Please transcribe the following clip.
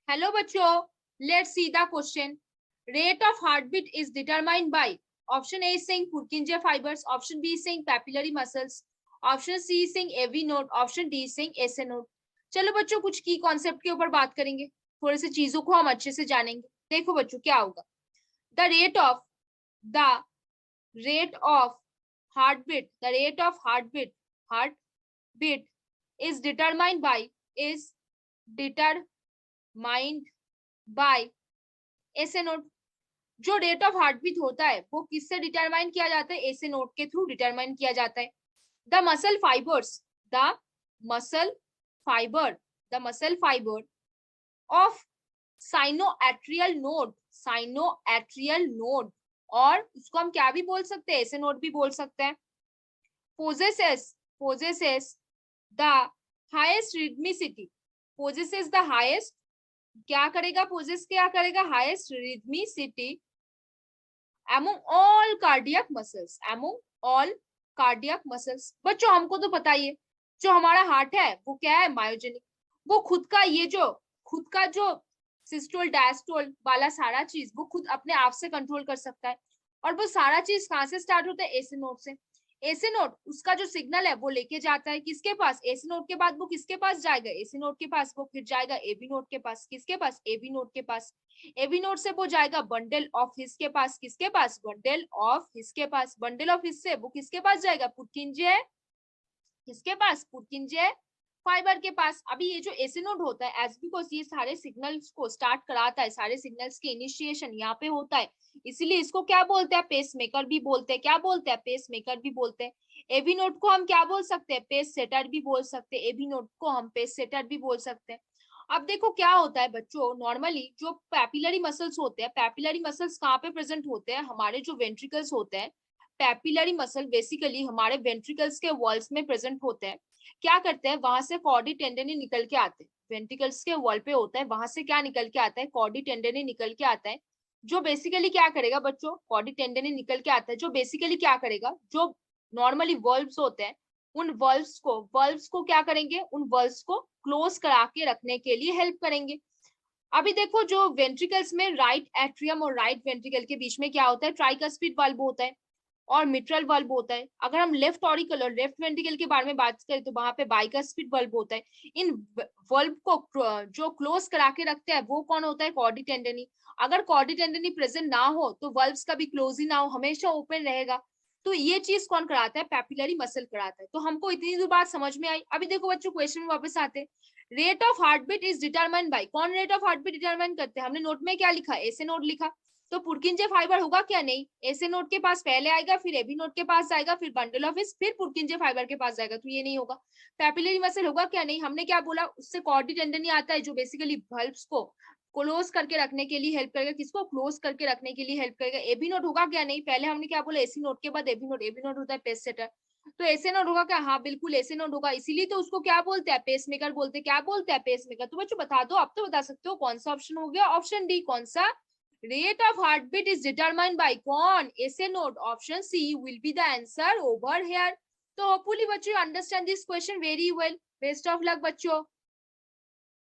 Hello बच्चों, let's see the question. Rate of heartbeat is determined by option A is saying Purkinje fibers, option B is saying papillary muscles, option C is saying AV node, option D is saying SA node. चलो बच्चों, कुछ की concept के ऊपर बात करेंगे, थोड़े से चीजों को हम अच्छे से जानेंगे. देखो बच्चों क्या होगा. The rate of heartbeat, the rate of heartbeat is determined by SA node. जो रेट ऑफ हार्टबीट होता है वो किससे डिटरमाइन किया जाता है? एसे नोड के थ्रू डिटरमाइन किया जाता है. The muscle fibre of sinoatrial node, और उसको हम क्या भी बोल सकते हैं? एसे नोड भी बोल सकते हैं. पोजेसेस द हाईएस्ट रिदमिसिटी, क्या करेगा? Highest rhythmicity among all cardiac muscles. बच्चों हमको तो पता ही है, जो हमारा हार्ट है वो क्या है? मायोजेनिक. वो खुद का जो सिस्टोल डायस्टोल वाला सारा चीज वो खुद अपने आप से कंट्रोल कर सकता है. और वो सारा चीज कहाँ से स्टार्ट होता है? एसे नोड से. एसे नोड उसका जो सिग्नल है वो लेके जाता है किसके पास? एसे नोड के बाद वो किसके पास जाएगा? एसे नोड के पास. वो फिर जाएगा एबी नोड के पास. किसके पास? एबी नोड के पास. एबी नोड से वो जाएगा बंडल ऑफ हिस के पास. किसके पास? बंडल ऑफ हिस के पास. बंडल ऑफ हिस से वो किसके पास जाएगा? पुरकिंजे. किसके पास? पुरकिंजे फाइबर के पास. अभी ये जो एसे नोड होता है, एज बिकॉज ये सारे सिग्नल्स को स्टार्ट कराता है, सारे सिग्नल्स के इनिशिएशन यहाँ पे होता है, इसीलिए इसको क्या बोलते हैं? पेस मेकर भी बोलते हैं. क्या बोलते हैं? पेस मेकर भी बोलते हैं. एबी नोड को हम क्या बोल सकते हैं? पेस सेटर भी बोल सकते हैं. एबी नोड को हम पेस सेटर भी बोल सकते हैं. अब देखो क्या होता है बच्चों, नॉर्मली जो पैपिलरी मसल्स होते हैं, पैपिलरी मसल्स कहाँ पे प्रेजेंट होते हैं? हमारे जो वेंट्रिकल्स होते हैं, पैपिलरी मसल बेसिकली हमारे वेंट्रिकल्स के वॉल्स में प्रेजेंट होते हैं. क्या करते हैं? वहां से कॉर्डी टेंडनी निकल के आते हैं. वेंट्रिकल्स के वॉल पे होता है, वहां से क्या निकल के आता है? कॉर्डी टेंडनी निकल के आता है. जो बेसिकली क्या करेगा बच्चों? कॉर्डी टेंडनी निकल के आता है, जो बेसिकली क्या करेगा? जो नॉर्मली वल्व्स होते हैं, उन वल्व्स को क्या करेंगे? उन वल्व्स को क्लोज करा के रखने के लिए हेल्प करेंगे. अभी देखो, जो वेंट्रिकल्स में राइट एट्रियम और राइट वेंट्रिकल के बीच में क्या होता है? ट्राइकस्पिड वाल्व होता है और मिट्रल वाल्व होता है. अगर हम लेफ्ट ऑरिकल और लेफ्ट वेंट्रिकल के बारे में बात करें तो वहां पे बाइकस्पिड वाल्व होता है. इन वाल्व को जो क्लोज करा के रखते हैं वो कौन होता है? कॉर्डी टेंडनी. अगर कॉर्डी टेंडनी प्रेजेंट ना हो तो वाल्व्स कभी क्लोज ही ना हो, हमेशा ओपन रहेगा. तो ये चीज कौन कराता है? पैपिलरी मसल कराता है. तो हमको इतनी दूर बात समझ में आई. अभी देखो बच्चों, क्वेश्चन में वापस आते हैं. Rate of heartbeat is determined by, कौन रेट ऑफ हार्टबीट डिटरमाइन करते हैं? हमने नोट में क्या लिखा? एसे नोड लिखा. तो पुरकिंजे फाइबर होगा क्या? नहीं. एसे नोड के पास पहले आएगा, फिर एबी नोड के पास जाएगा, फिर बंडल ऑफ हिस, फिर पुरकिंजे फाइबर के पास जाएगा. तो ये नहीं होगा. पैपिलरी मसल होगा क्या? नहीं. हमने क्या बोला? उससे कॉर्डी टेंडनी आता है जो बेसिकली वल्व्स को क्लोज करके रखने के लिए हेल्प करेगा. किसको? क्लोज करके रखने के लिए हेल्प करेगा. एबी नोड होगा क्या? नहीं. पहले हमने क्या बोला? एसी नोड के बाद एबी नोड. एबी नोड होता है पेस सेटर. तो एसे नोड होगा क्या? हाँ बिल्कुल एसे नोड होगा. इसीलिए तो उसको क्या बोलते हैं? पेस मेकर बोलते हैं. क्या बोलते हैं? Pacemaker. तो बच्चों बता दो, आप तो बता सकते हो. कौन सा ऑप्शन हो गया? Option D. कौन सा? Rate of heartbeat is determined by कौन? SA node. Option C will be the answer over here. तो होपफुली बच्चों understand this question very well. Best of luck बच्चों.